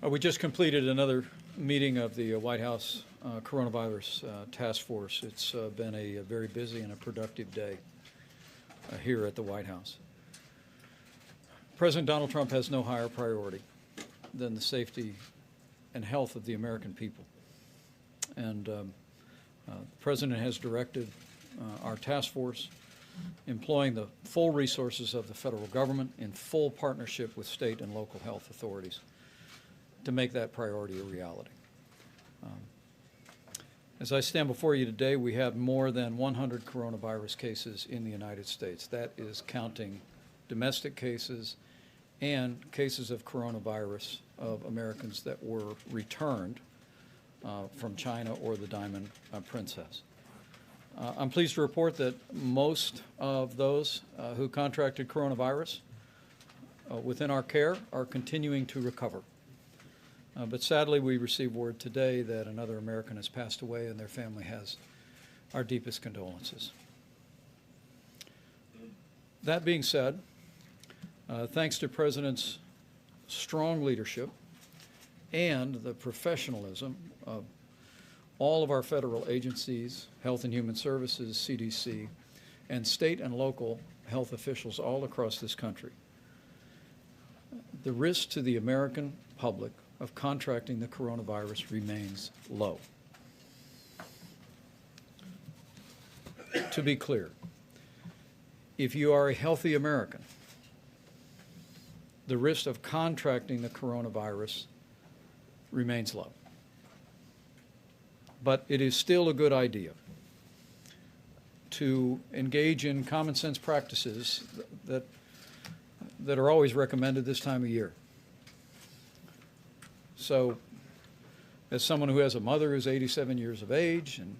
We just completed another meeting of the White House Coronavirus Task Force. It's been a very busy and a productive day here at the White House. President Donald Trump has no higher priority than the safety and health of the American people. And the President has directed our task force, employing the full resources of the federal government in full partnership with state and local health authorities, to make that priority a reality. As I stand before you today, we have more than 100 coronavirus cases in the United States. That is counting domestic cases and cases of coronavirus of Americans that were returned from China or the Diamond Princess. I'm pleased to report that most of those who contracted coronavirus within our care are continuing to recover. But sadly, we received word today that another American has passed away, and their family has our deepest condolences. That being said, thanks to President's strong leadership and the professionalism of all of our federal agencies, Health and Human Services, CDC, and state and local health officials all across this country, the risk to the American public of contracting the coronavirus remains low. To be clear, if you are a healthy American, the risk of contracting the coronavirus remains low. But it is still a good idea to engage in common sense practices that are always recommended this time of year. So, as someone who has a mother who's 87 years of age and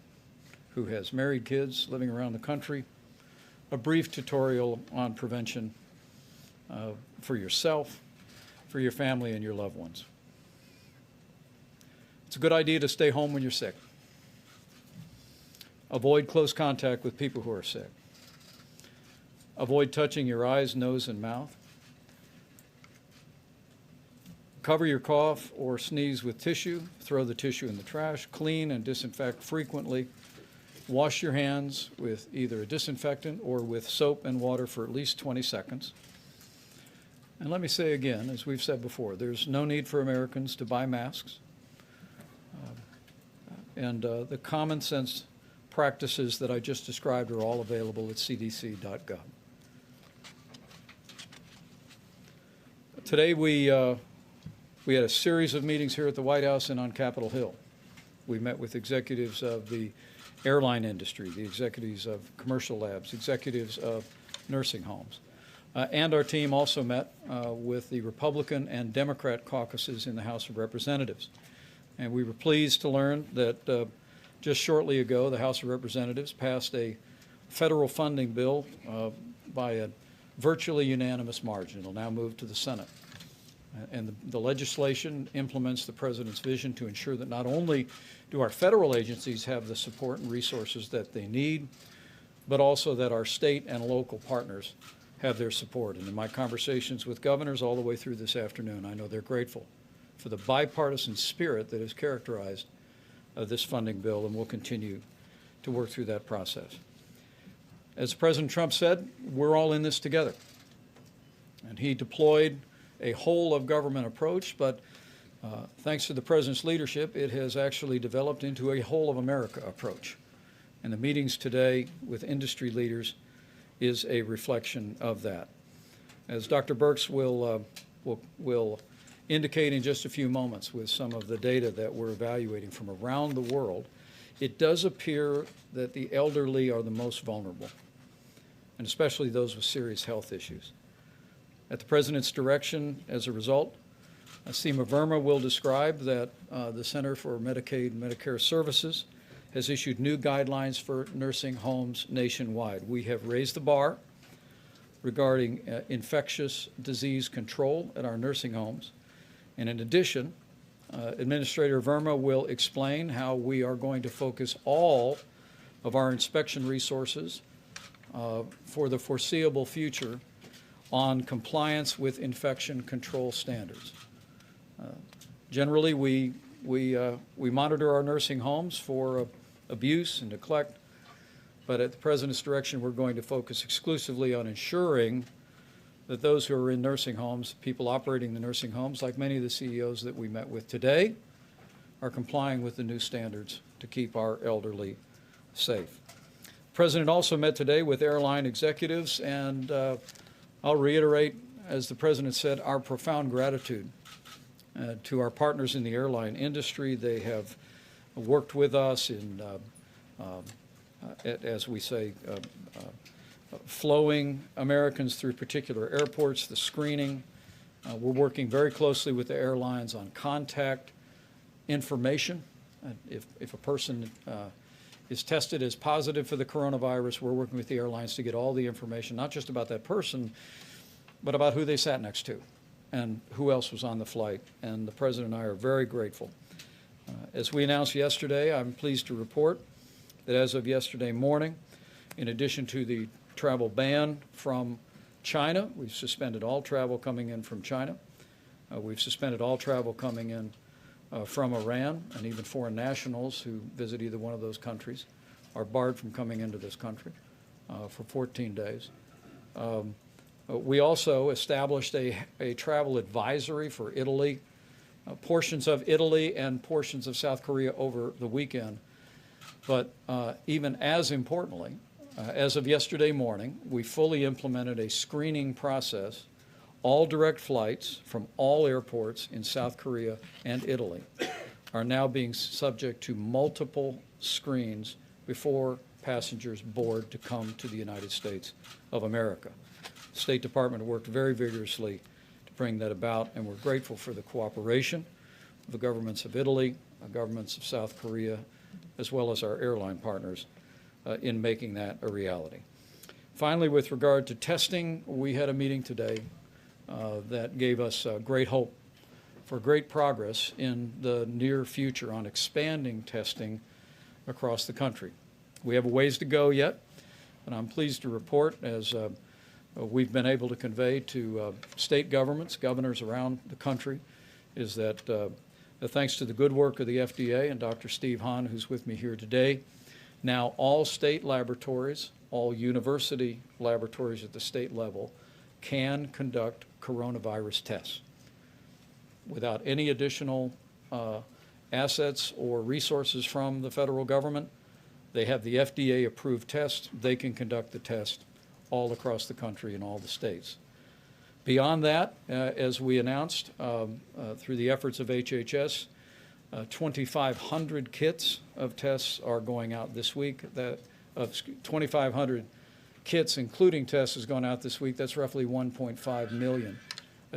who has married kids living around the country, a brief tutorial on prevention for yourself, for your family, and your loved ones. It's a good idea to stay home when you're sick. Avoid close contact with people who are sick. Avoid touching your eyes, nose, and mouth. Cover your cough or sneeze with tissue. Throw the tissue in the trash. Clean and disinfect frequently. Wash your hands with either a disinfectant or with soap and water for at least 20 seconds. And let me say again, as we've said before, there's no need for Americans to buy masks. The common sense practices that I just described are all available at cdc.gov. Today we had a series of meetings here at the White House and on Capitol Hill. We met with executives of the airline industry, the executives of commercial labs, executives of nursing homes. And our team also met with the Republican and Democrat caucuses in the House of Representatives. And we were pleased to learn that just shortly ago, the House of Representatives passed a federal funding bill by a virtually unanimous margin. It'll now move to the Senate. And the legislation implements the President's vision to ensure that not only do our federal agencies have the support and resources that they need, but also that our state and local partners have their support. And in my conversations with governors all the way through this afternoon, I know they're grateful for the bipartisan spirit that has characterized this funding bill, and we'll continue to work through that process. As President Trump said, we're all in this together. And he deployed a whole of government approach, but thanks to the President's leadership, it has actually developed into a whole of America approach. And the meetings today with industry leaders is a reflection of that. As Dr. Birx will indicate in just a few moments with some of the data that we're evaluating from around the world, it does appear that the elderly are the most vulnerable, and especially those with serious health issues. At the President's direction, as a result, Seema Verma will describe that the Center for Medicaid and Medicare Services has issued new guidelines for nursing homes nationwide. We have raised the bar regarding infectious disease control at our nursing homes. And in addition, Administrator Verma will explain how we are going to focus all of our inspection resources for the foreseeable future on compliance with infection control standards. Generally, we monitor our nursing homes for abuse and neglect, but at the President's direction, we're going to focus exclusively on ensuring that those who are in nursing homes, people operating the nursing homes, like many of the CEOs that we met with today, are complying with the new standards to keep our elderly safe. The President also met today with airline executives, and I'll reiterate, as the President said, our profound gratitude to our partners in the airline industry. They have worked with us in, as we say, flowing Americans through particular airports, the screening. We're working very closely with the airlines on contact information. If a person is tested as positive for the coronavirus, we're working with the airlines to get all the information, not just about that person, but about who they sat next to and who else was on the flight. And the President and I are very grateful. As we announced yesterday, I'm pleased to report that as of yesterday morning, in addition to the travel ban from China, we've suspended all travel coming in from China. We've suspended all travel coming in from Iran, and even foreign nationals who visit either one of those countries are barred from coming into this country for 14 days. We also established a travel advisory for Italy, portions of Italy and portions of South Korea over the weekend. But even as importantly, as of yesterday morning, we fully implemented a screening process. All direct flights from all airports in South Korea and Italy are now being subject to multiple screens before passengers board to come to the United States of America. The State Department worked very vigorously to bring that about, and we're grateful for the cooperation of the governments of Italy, the governments of South Korea, as well as our airline partners in making that a reality. Finally, with regard to testing, we had a meeting today that gave us great hope for great progress in the near future on expanding testing across the country. We have a ways to go yet, and I'm pleased to report, as we've been able to convey to state governments, governors around the country, is that thanks to the good work of the FDA and Dr. Steve Hahn, who's with me here today, now all state laboratories, all university laboratories at the state level can conduct coronavirus tests without any additional assets or resources from the federal government. They have the FDA-approved test. They can conduct the test all across the country in all the states. Beyond that, as we announced through the efforts of HHS, 2,500 kits of tests are going out this week. 2,500 kits, including tests, is going out this week. That's roughly 1.5 million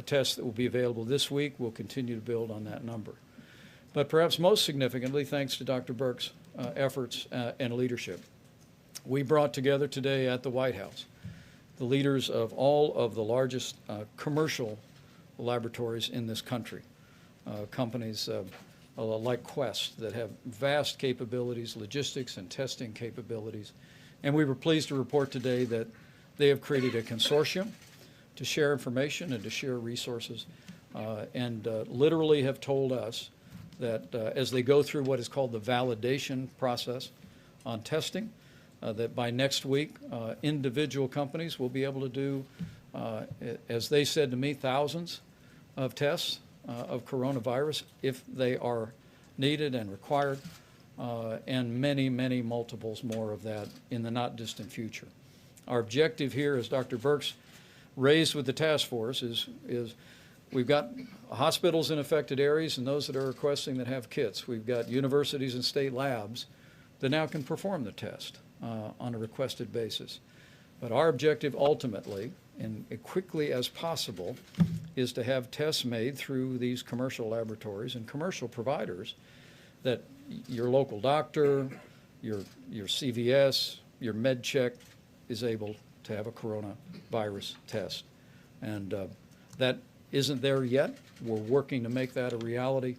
tests that will be available this week. We'll continue to build on that number. But perhaps most significantly, thanks to Dr. Birx's efforts and leadership, we brought together today at the White House the leaders of all of the largest commercial laboratories in this country, companies like Quest that have vast capabilities, logistics and testing capabilities. And we were pleased to report today that they have created a consortium to share information and to share resources, and literally have told us that as they go through what is called the validation process on testing, that by next week, individual companies will be able to do, as they said to me, thousands of tests of coronavirus if they are needed and required, and many, many multiples more of that in the not distant future. Our objective here, as Dr. Birx raised with the task force, is we've got hospitals in affected areas and those that are requesting that have kits. We've got universities and state labs that now can perform the test on a requested basis. But our objective ultimately, and as quickly as possible, is to have tests made through these commercial laboratories and commercial providers that your local doctor, your CVS, your MedCheck is able to have a coronavirus test. And that isn't there yet. We're working to make that a reality.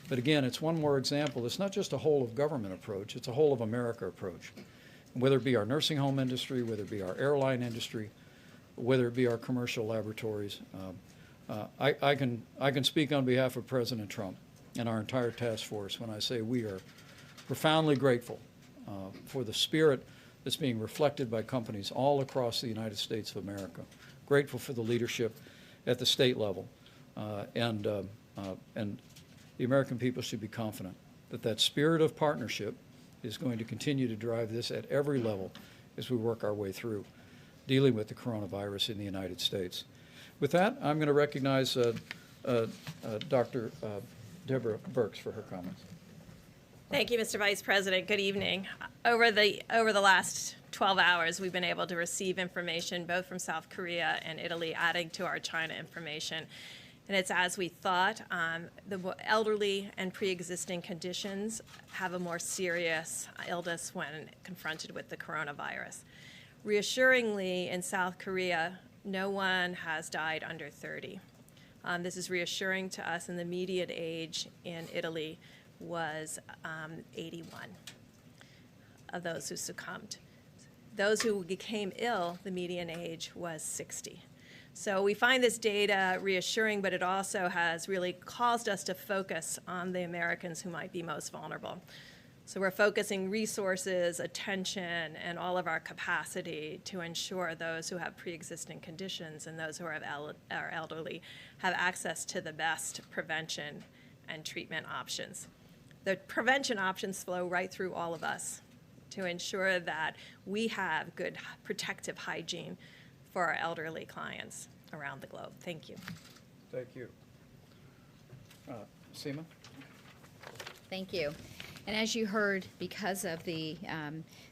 But again, it's one more example. It's not just a whole of government approach, it's a whole of America approach. Whether it be our nursing home industry, whether it be our airline industry, whether it be our commercial laboratories. I can speak on behalf of President Trump and our entire task force when I say we are profoundly grateful for the spirit that's being reflected by companies all across the United States of America. Grateful for the leadership at the state level, and the American people should be confident that that spirit of partnership is going to continue to drive this at every level as we work our way through dealing with the coronavirus in the United States. With that, I'm going to recognize Dr. Deborah Birx for her comments. Thank you, Mr. Vice President. Good evening. Over the last 12 hours, we've been able to receive information both from South Korea and Italy, adding to our China information. And it's as we thought. The elderly and pre-existing conditions have a more serious illness when confronted with the coronavirus. Reassuringly, in South Korea, no one has died under 30. This is reassuring to us, and the median age in Italy was 81 of those who succumbed. Those who became ill, the median age was 60. So we find this data reassuring, but it also has really caused us to focus on the Americans who might be most vulnerable. So we're focusing resources, attention, and all of our capacity to ensure those who have pre-existing conditions and those who are elderly have access to the best prevention and treatment options. The prevention options flow right through all of us to ensure that we have good protective hygiene for our elderly clients around the globe. Thank you. Thank you. Seema? Thank you. And as you heard, because of the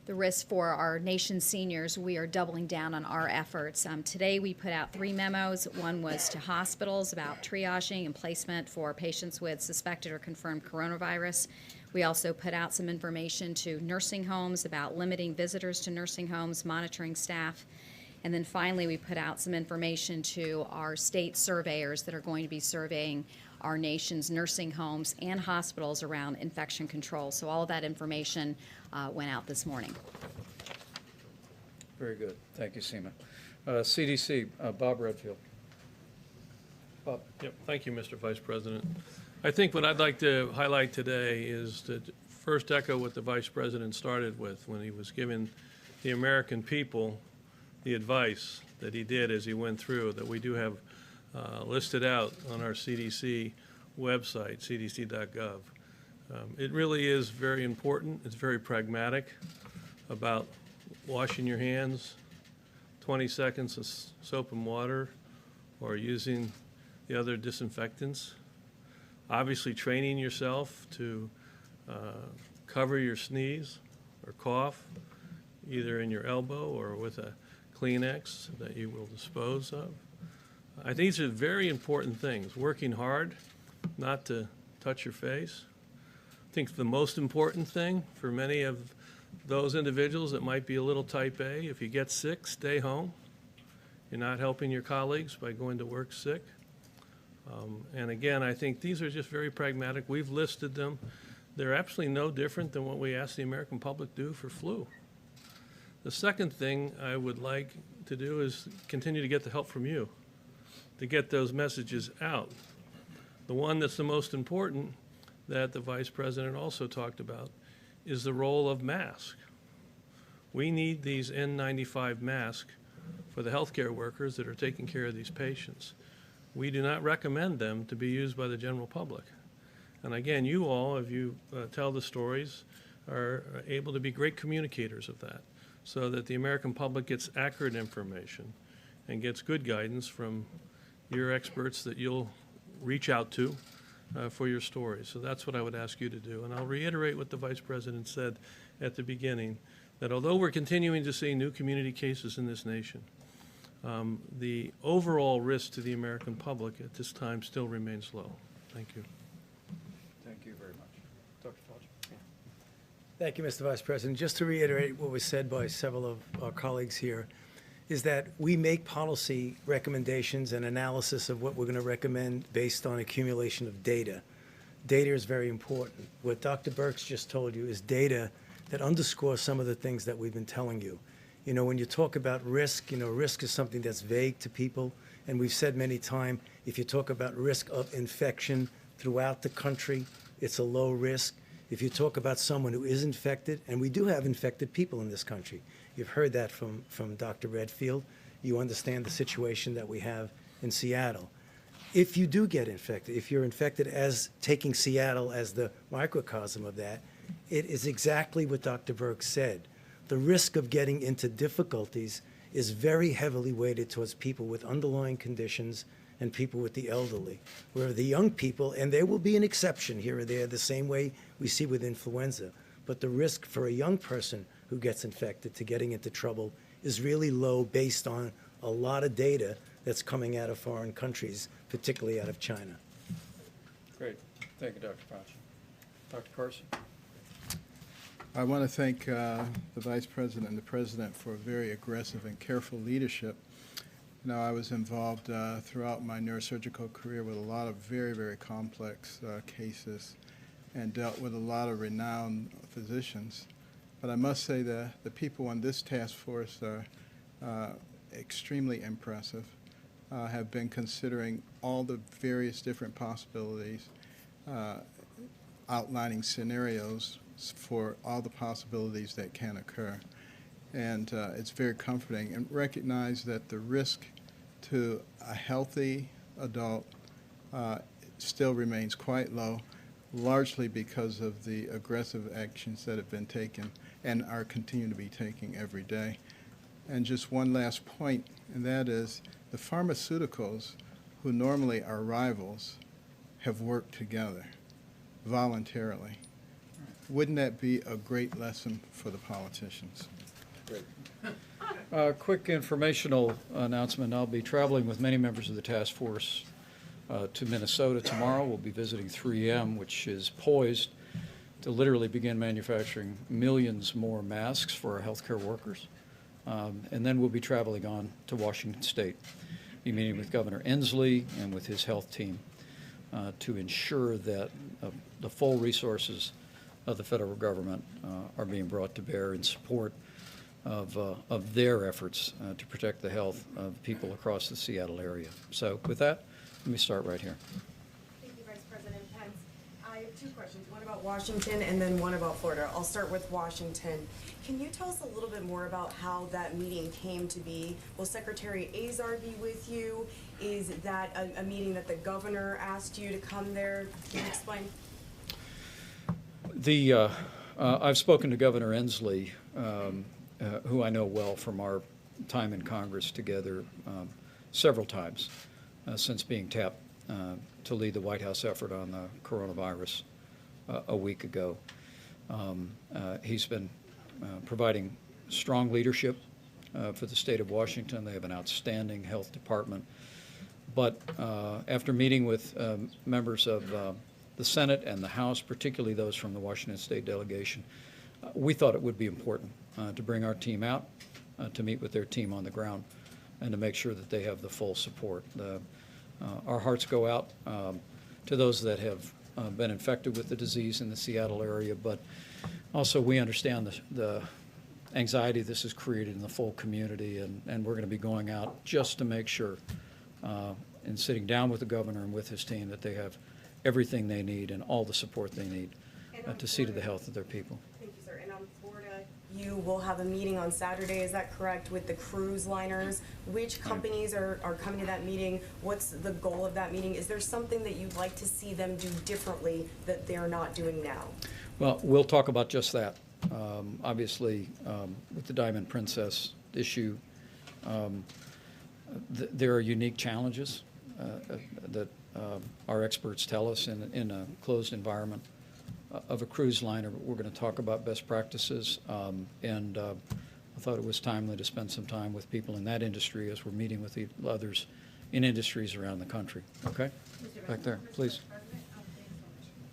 risk for our nation's seniors, we are doubling down on our efforts. Today we put out 3 memos. One was to hospitals about triaging and placement for patients with suspected or confirmed coronavirus. We also put out some information to nursing homes about limiting visitors to nursing homes, monitoring staff. And then finally, we put out some information to our state surveyors that are going to be surveying our nation's nursing homes and hospitals around infection control. So all of that information went out this morning. Very good. Thank you, Seema. CDC, Bob Redfield. Bob. Yep. Thank you, Mr. Vice President. I think what I'd like to highlight today is to first echo what the Vice President started with when he was giving the American people the advice that he did as he went through, that we do have listed out on our CDC website, cdc.gov. It really is very important. It's very pragmatic about washing your hands, 20 seconds of soap and water, or using the other disinfectants. Obviously training yourself to cover your sneeze or cough, either in your elbow or with a Kleenex that you will dispose of. I think these are very important things. Working hard not to touch your face. I think the most important thing for many of those individuals that might be a little type A, if you get sick, stay home. You're not helping your colleagues by going to work sick. And again, I think these are just very pragmatic. We've listed them. They're absolutely no different than what we ask the American public to do for flu. The second thing I would like to do is continue to get the help from you to get those messages out. The one that's the most important that the Vice President also talked about is the role of masks. We need these N95 masks for the healthcare workers that are taking care of these patients. We do not recommend them to be used by the general public. And again, you all, if you tell the stories, are able to be great communicators of that, so that the American public gets accurate information and gets good guidance from your experts that you'll reach out to for your stories. So that's what I would ask you to do. And I'll reiterate what the Vice President said at the beginning, that although we're continuing to see new community cases in this nation, the overall risk to the American public at this time still remains low. Thank you. Thank you very much. Dr. Fauci. Thank you, Mr. Vice President. Just to reiterate what was said by several of our colleagues here, is that we make policy recommendations and analysis of what we're going to recommend based on accumulation of data. Data is very important. What Dr. Birx just told you is data that underscores some of the things that we've been telling you. You know, when you talk about risk, risk is something that's vague to people. And we've said many times, if you talk about risk of infection, throughout the country. It's a low risk. If you talk about someone who is infected, and we do have infected people in this country, you've heard that from Dr. Redfield. You understand the situation that we have in Seattle. If you do get infected, if you're infected as taking Seattle as the microcosm of that, it is exactly what Dr. Birx said. The risk of getting into difficulties is very heavily weighted towards people with underlying conditions and people with the elderly, where the young people, and there will be an exception here or there, the same way we see with influenza, but the risk for a young person who gets infected to getting into trouble is really low based on a lot of data that's coming out of foreign countries, particularly out of China. Great. Thank you, Dr. Fauci. Dr. Carson? I want to thank the Vice President and the President for very aggressive and careful leadership. You know, I was involved throughout my neurosurgical career with a lot of very, very complex cases and dealt with a lot of renowned physicians. But I must say that the people on this task force are extremely impressive, have been considering all the various different possibilities, outlining scenarios for all the possibilities that can occur. And it's very comforting, and recognize that the risk to a healthy adult still remains quite low, largely because of the aggressive actions that have been taken and are continuing to be taken every day. And just one last point, and that is the pharmaceuticals, who normally are rivals, have worked together voluntarily. Wouldn't that be a great lesson for the politicians? Great. Quick informational announcement. I'll be traveling with many members of the task force to Minnesota tomorrow. We'll be visiting 3M, which is poised to literally begin manufacturing millions more masks for our healthcare workers. And then we'll be traveling on to Washington State, be meeting with Governor Inslee and with his health team to ensure that the full resources of the federal government are being brought to bear in support of their efforts to protect the health of people across the Seattle area. So with that, let me start right here. Thank you, Vice President Pence. I have two questions, one about Washington and then one about Florida. I'll start with Washington. Can you tell us a little bit more about how that meeting came to be? Will Secretary Azar be with you? Is that a meeting that the governor asked you to come there? Can you explain? I've spoken to Governor Inslee, who I know well from our time in Congress together several times since being tapped to lead the White House effort on the coronavirus a week ago. He's been providing strong leadership for the state of Washington. They have an outstanding health department. But after meeting with members of the Senate and the House, particularly those from the Washington State delegation, we thought it would be important to bring our team out, to meet with their team on the ground, and to make sure that they have the full support. Our hearts go out to those that have been infected with the disease in the Seattle area, but also we understand the anxiety this has created in the full community, and we're going to be going out just to make sure, and sitting down with the governor and with his team, that they have everything they need and all the support they need to see to the health of their people. Thank you, sir. And on Florida, you will have a meeting on Saturday, is that correct, with the cruise liners? Which companies are coming to that meeting? What's the goal of that meeting? Is there something that you'd like to see them do differently that they're not doing now? Well, we'll talk about just that. Obviously, with the Diamond Princess issue, there are unique challenges that our experts tell us in a closed environment of a cruise liner. We're going to talk about best practices, and I thought it was timely to spend some time with people in that industry as we're meeting with the others in industries around the country. Okay? Back there, please.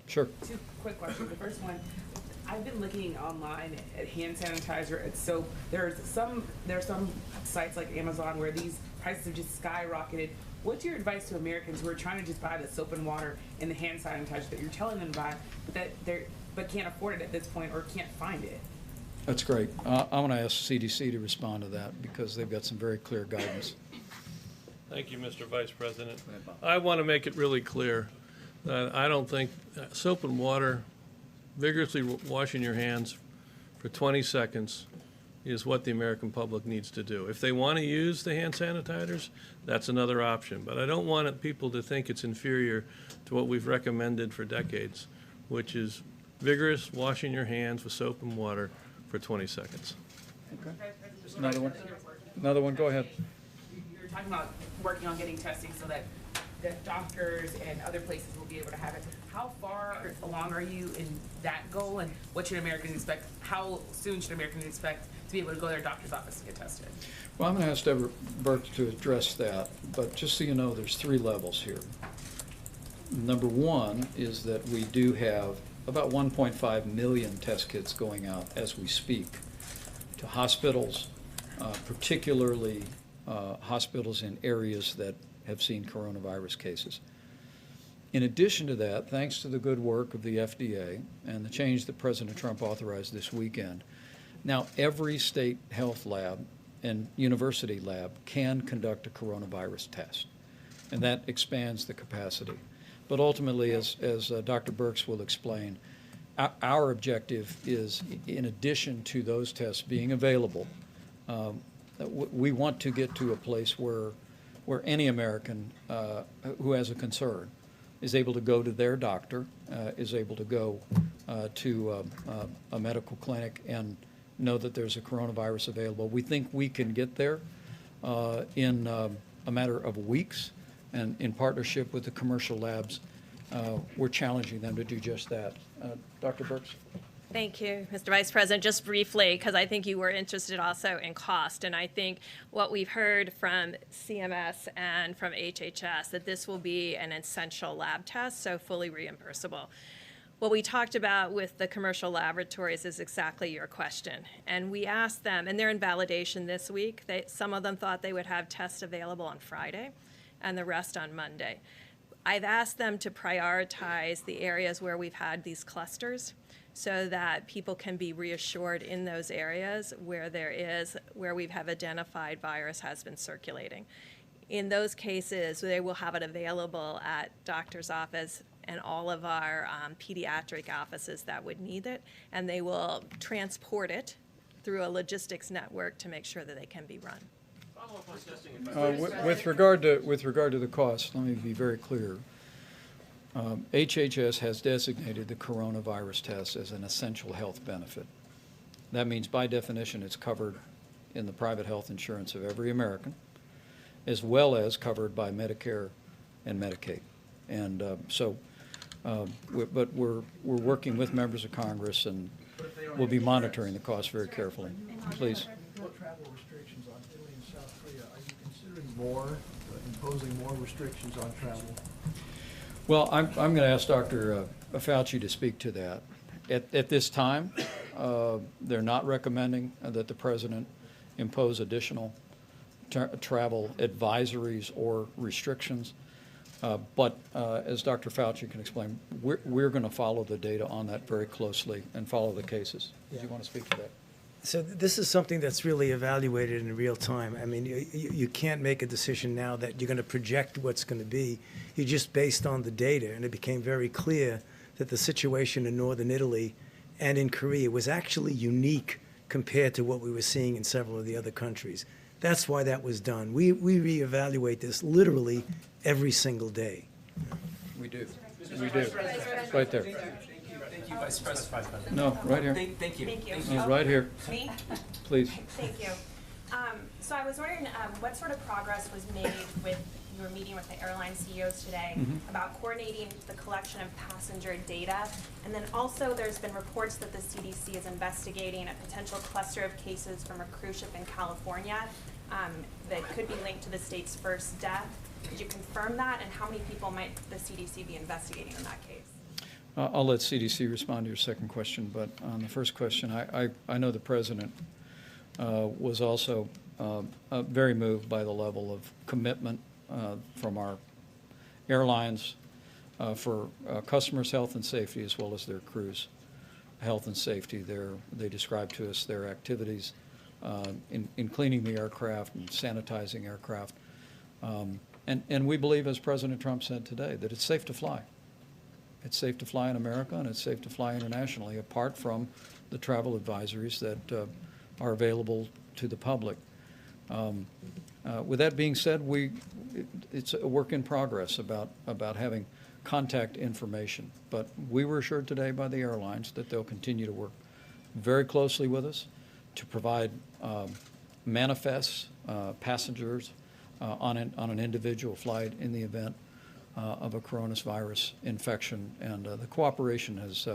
Sure. Two quick questions. The first one, I've been looking online at hand sanitizer, at soap. There are some sites like Amazon where these prices have just skyrocketed. What's your advice to Americans who are trying to just buy the soap and water and the hand sanitizer that you're telling them to buy, but can't afford it at this point or can't find it? That's great. I want to ask CDC to respond to that because they've got some very clear guidance. Thank you, Mr. Vice President. I want to make it really clear I don't think soap and water, vigorously washing your hands for 20 seconds is what the American public needs to do. If they want to use the hand sanitizers, that's another option. But I don't want people to think it's inferior to what we've recommended for decades, which is vigorous washing your hands with soap and water for 20 seconds. Another one? Another one, go ahead. You're talking about working on getting testing so that doctors and other places will be able to have it. How far along are you in that goal, and what should Americans expect? How soon should Americans expect to be able to go to their doctor's office to get tested? Well, I'm going to ask Deborah Burke to address that, but just so you know, there's 3 levels here. Number 1 is that we do have about 1.5 million test kits going out as we speak to hospitals, particularly hospitals in areas that have seen coronavirus cases. In addition to that, thanks to the good work of the FDA and the change that President Trump authorized this weekend, now every state health lab and university lab can conduct a coronavirus test, and that expands the capacity. But ultimately, as Dr. Birx will explain, our objective is, in addition to those tests being available, we want to get to a place where any American who has a concern is able to go to their doctor, is able to go to a medical clinic and know that there's a coronavirus available. We think we can get there in a matter of weeks, and in partnership with the commercial labs, we're challenging them to do just that. Dr. Birx? Thank you, Mr. Vice President. Just briefly, because I think you were interested also in cost, and I think what we've heard from CMS and from HHS, that this will be an essential lab test, so fully reimbursable. What we talked about with the commercial laboratories is exactly your question. And we asked them, and they're in validation this week, some of them thought they would have tests available on Friday and the rest on Monday. I've asked them to prioritize the areas where we've had these clusters so that people can be reassured in those areas where we have identified virus has been circulating. In those cases, they will have it available at doctor's office and all of our pediatric offices that would need it, and they will transport it through a logistics network to make sure that they can be run. With regard to the cost, let me be very clear. HHS has designated the coronavirus test as an essential health benefit. That means, by definition, it's covered in the private health insurance of every American, as well as covered by Medicare and Medicaid. And but we're working with members of Congress, and we'll be monitoring the cost very carefully. Please. What travel restrictions on Italy and South Korea? Are you considering imposing more restrictions on travel? Well, I'm going to ask Dr. Fauci to speak to that. At this time, they're not recommending that the president impose additional travel advisories or restrictions. But as Dr. Fauci can explain, we're going to follow the data on that very closely and follow the cases. Do you want to speak to that? So this is something that's really evaluated in real time. I mean, you can't make a decision now that you're going to project what's going to be. You're just based on the data, and it became very clear that the situation in northern Italy and in Korea was actually unique compared to what we were seeing in several of the other countries. That's why that was done. We reevaluate this literally every single day. We do. We do. Right there. Thank you, Vice President. No, right here. Thank you. Thank you. No, right here. Me? Please. Thank you. So I was wondering what sort of progress was made with your meeting with the airline CEOs today about coordinating the collection of passenger data, and then also there's been reports that the CDC is investigating a potential cluster of cases from a cruise ship in California that could be linked to the state's first death. Could you confirm that, and how many people might the CDC be investigating in that case? I'll let CDC respond to your second question, but on the first question, I know the president was also very moved by the level of commitment from our airlines for customers' health and safety, as well as their crews' health and safety. They described to us their activities in cleaning the aircraft and sanitizing aircraft. And we believe, as President Trump said today, that it's safe to fly. It's safe to fly in America, and it's safe to fly internationally, apart from the travel advisories that are available to the public. With that being said, it's a work in progress about having contact information. But we were assured today by the airlines that they'll continue to work very closely with us to provide manifests, passengers on an individual flight in the event of a coronavirus infection. And the cooperation has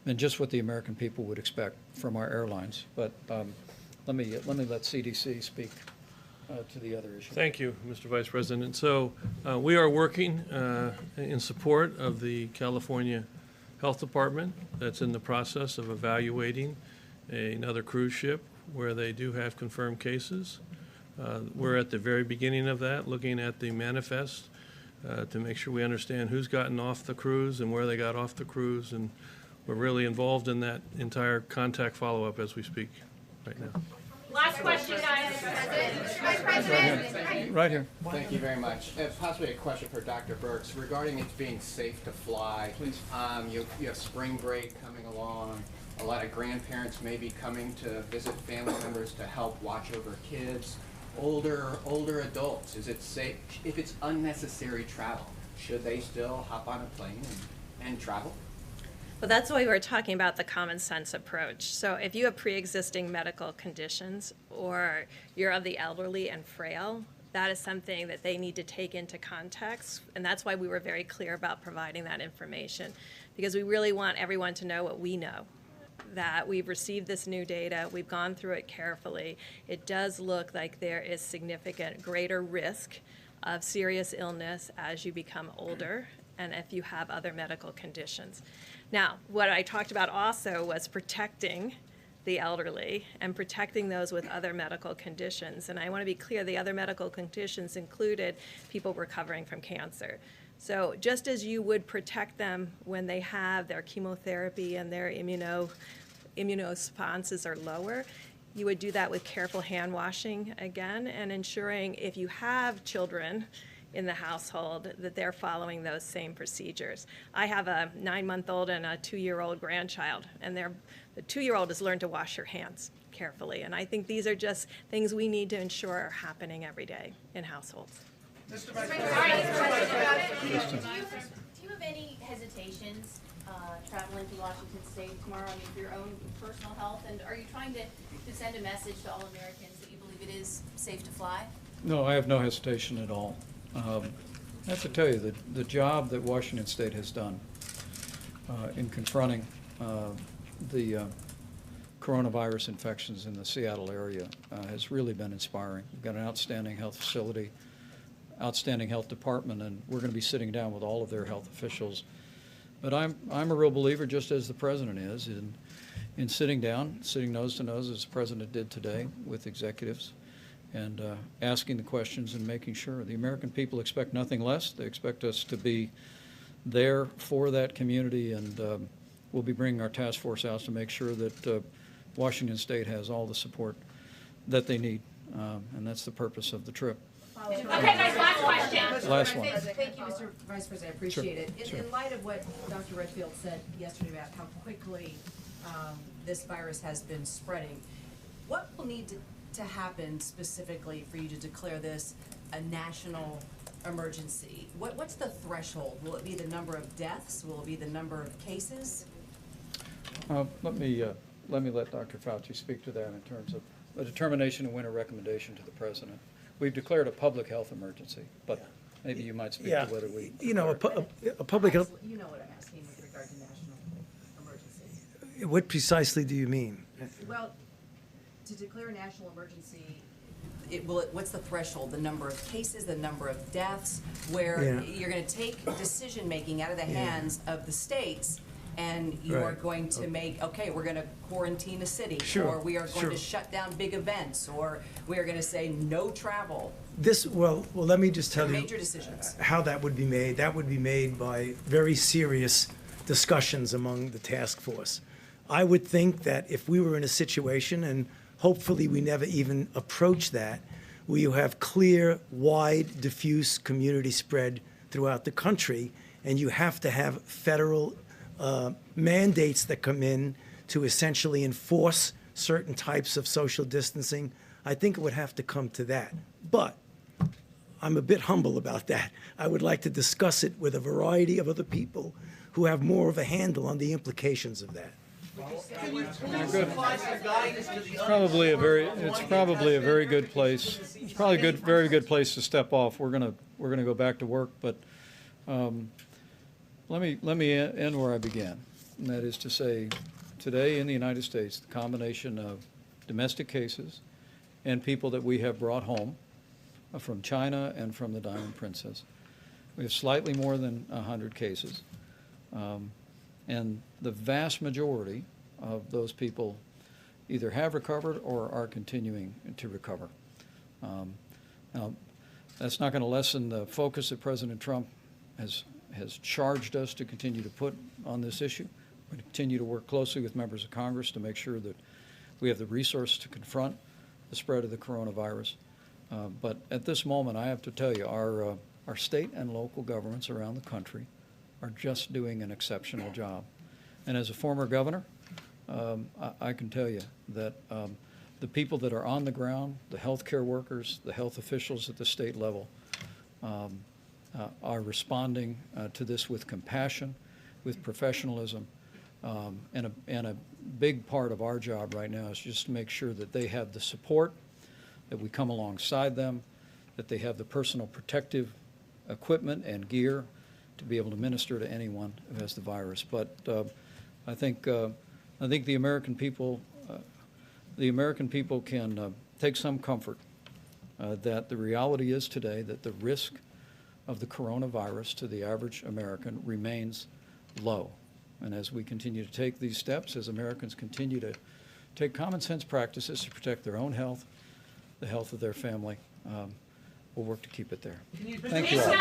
been just what the American people would expect from our airlines. But let me let CDC speak to the other issue. Thank you, Mr. Vice President. So we are working in support of the California Health Department that's in the process of evaluating another cruise ship where they do have confirmed cases. We're at the very beginning of that, looking at the manifest to make sure we understand who's gotten off the cruise and where they got off the cruise. And we're really involved in that entire contact follow-up as we speak right now. Last question, guys. Vice President. Right here. Thank you very much. Possibly a question for Dr. Birx regarding it being safe to fly. Please. You have spring break coming along. A lot of grandparents may be coming to visit family members to help watch over kids. Older adults, is it safe? If it's unnecessary travel, should they still hop on a plane and travel? Well, that's why we're talking about the common sense approach. So if you have pre-existing medical conditions or you're of the elderly and frail, that is something that they need to take into context. And that's why we were very clear about providing that information, because we really want everyone to know what we know, that we've received this new data, we've gone through it carefully. It does look like there is significant greater risk of serious illness as you become older and if you have other medical conditions. Now, what I talked about also was protecting the elderly and protecting those with other medical conditions. And I want to be clear, the other medical conditions included people recovering from cancer. So just as you would protect them when they have their chemotherapy and their immunoresponses are lower, you would do that with careful hand washing again, and ensuring if you have children in the household that they're following those same procedures. I have a 9-month-old and a 2-year-old grandchild, and the 2-year-old has learned to wash her hands carefully. And I think these are just things we need to ensure are happening every day in households. Do you have any hesitations traveling to Washington State tomorrow? I mean, for your own personal health, and are you trying to send a message to all Americans that you believe it is safe to fly? No, I have no hesitation at all. I have to tell you that the job that Washington State has done in confronting the coronavirus infections in the Seattle area has really been inspiring. We've got an outstanding health facility, outstanding health department, and we're going to be sitting down with all of their health officials. But I'm a real believer, just as the president is, in sitting down, sitting nose to nose, as the president did today, with executives, and asking the questions and making sure. The American people expect nothing less. They expect us to be there for that community, and we'll be bringing our task force out to make sure that Washington State has all the support that they need, and that's the purpose of the trip. Okay, guys, last question. Last one. Thank you, Mr. Vice President, I appreciate it. Sure. In light of what Dr. Redfield said yesterday about how quickly this virus has been spreading, what will need to happen specifically for you to declare this a national emergency? What's the threshold? Will it be the number of deaths? Will it be the number of cases? Let me let Dr. Fauci speak to that in terms of a determination and when a recommendation to the president. We've declared a public health emergency, but maybe you might speak to whether we. You know, a public health. You know what I'm asking with regard to national emergency. What precisely do you mean? Well, to declare a national emergency, what's the threshold? The number of cases, the number of deaths, where you're going to take decision-making out of the hands of the states, and you are going to make, okay, we're going to quarantine a city, or we are going to shut down big events, or we are going to say no travel. Well, let me just tell you Major decisions. how that would be made. That would be made by very serious discussions among the task force. I would think that if we were in a situation, and hopefully we never even approach that, where you have clear, wide, diffuse community spread throughout the country, and you have to have federal mandates that come in to essentially enforce certain types of social distancing, I think it would have to come to that. But I'm a bit humble about that. I would like to discuss it with a variety of other people who have more of a handle on the implications of that. It's probably a very good place. It's probably a very good place to step off. We're gonna go back to work, but let me end where I began, and that is to say, today in the United States, the combination of domestic cases and people that we have brought home from China and from the Diamond Princess, we have slightly more than 100 cases. And the vast majority of those people either have recovered or are continuing to recover. Now, that's not going to lessen the focus that President Trump has charged us to continue to put on this issue. We continue to work closely with members of Congress to make sure that we have the resource to confront the spread of the coronavirus. But at this moment, I have to tell you, our state and local governments around the country are just doing an exceptional job. And as a former governor, I can tell you that the people that are on the ground, the healthcare workers, the health officials at the state level, are responding to this with compassion, with professionalism, and a big part of our job right now is just to make sure that they have the support, that we come alongside them, that they have the personal protective equipment and gear to be able to minister to anyone who has the virus. But I think the American people can take some comfort that the reality is today that the risk of the coronavirus to the average American remains low. And as we continue to take these steps, as Americans continue to take common sense practices to protect their own health, the health of their family, we'll work to keep it there. Thank you all.